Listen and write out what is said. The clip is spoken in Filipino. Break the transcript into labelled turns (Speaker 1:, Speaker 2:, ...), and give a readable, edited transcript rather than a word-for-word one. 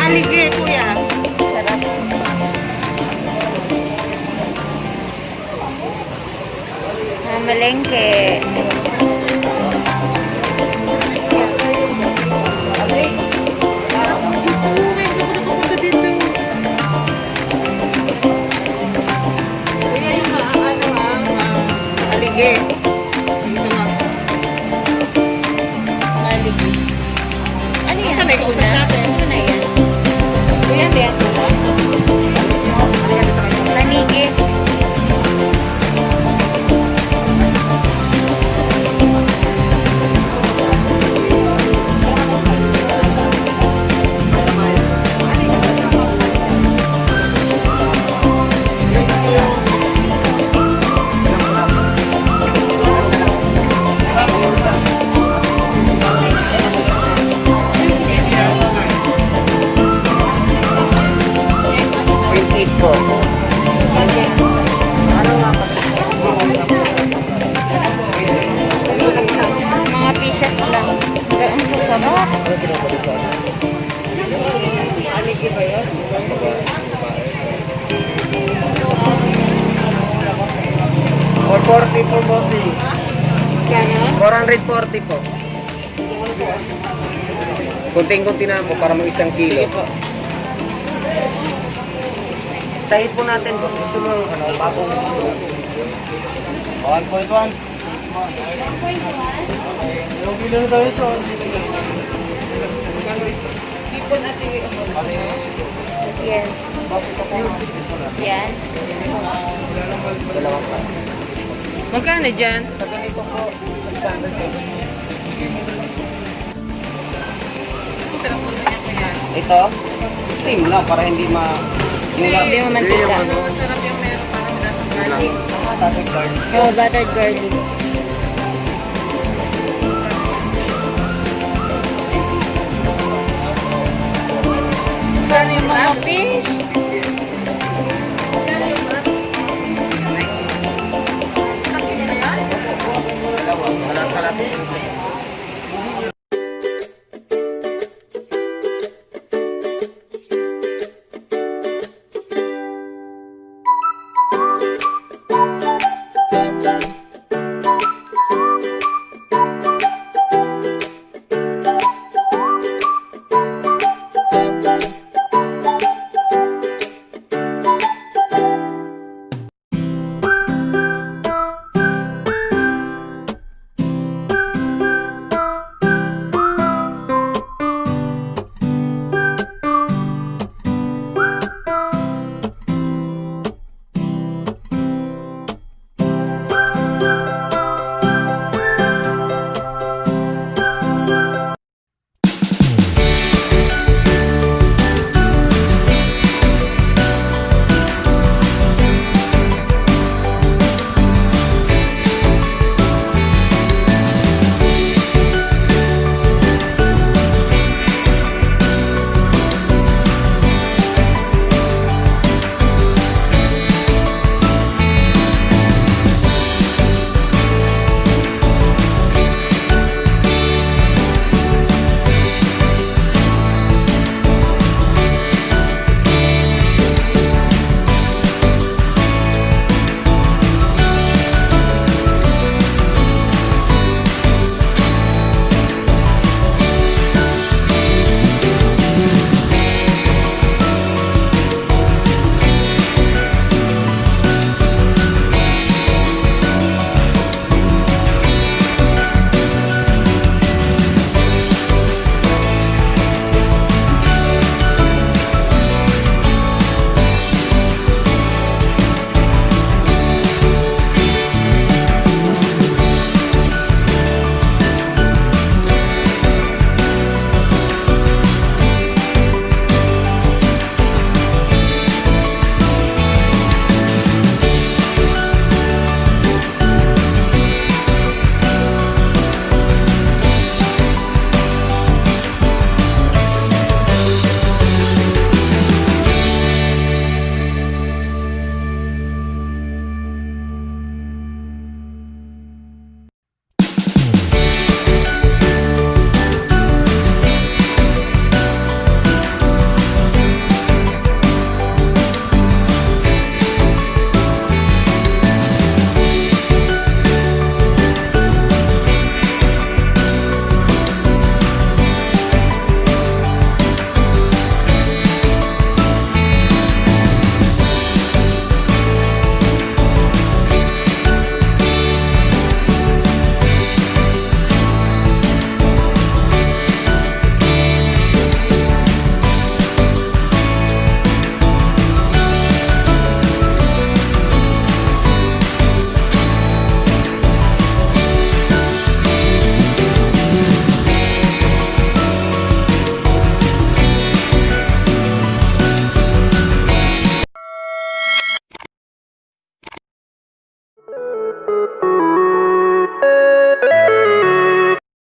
Speaker 1: Nalige, kuya.
Speaker 2: Sarap. Malengke.
Speaker 1: Nalige.
Speaker 2: Nalige. Ano yan?
Speaker 1: Sanay kausap natin.
Speaker 2: Ano na yan?
Speaker 1: Kuya, hindi yan.
Speaker 2: Nalige. Mga t-shirt lang. Ang sarap.
Speaker 1: Nalige ba yun?
Speaker 3: 440 po, bossing.
Speaker 1: Gano'n?
Speaker 3: 440 po. Kunting-kunti na po para mag 1 kilo.
Speaker 1: Sige po.
Speaker 3: Sahid po natin, boss. Gusto mo ano, bagong 1.1. Yung kilo na daw ito.
Speaker 1: Ipon at
Speaker 2: Yan. Yan.
Speaker 3: Dalawang pa.
Speaker 1: magkano dyan?
Speaker 3: Sa ganito po, 600 pesos.
Speaker 1: Sarap po na yan, kuya.
Speaker 3: Ito, steam lang para hindi
Speaker 2: Hindi mo mantika.
Speaker 1: Masarap yung meron parang dapat garlic.
Speaker 3: Tatay guard.
Speaker 2: Oh, buttered garlic.
Speaker 1: Magkano yung
Speaker 2: Mga fish.
Speaker 3: Walang kalapit.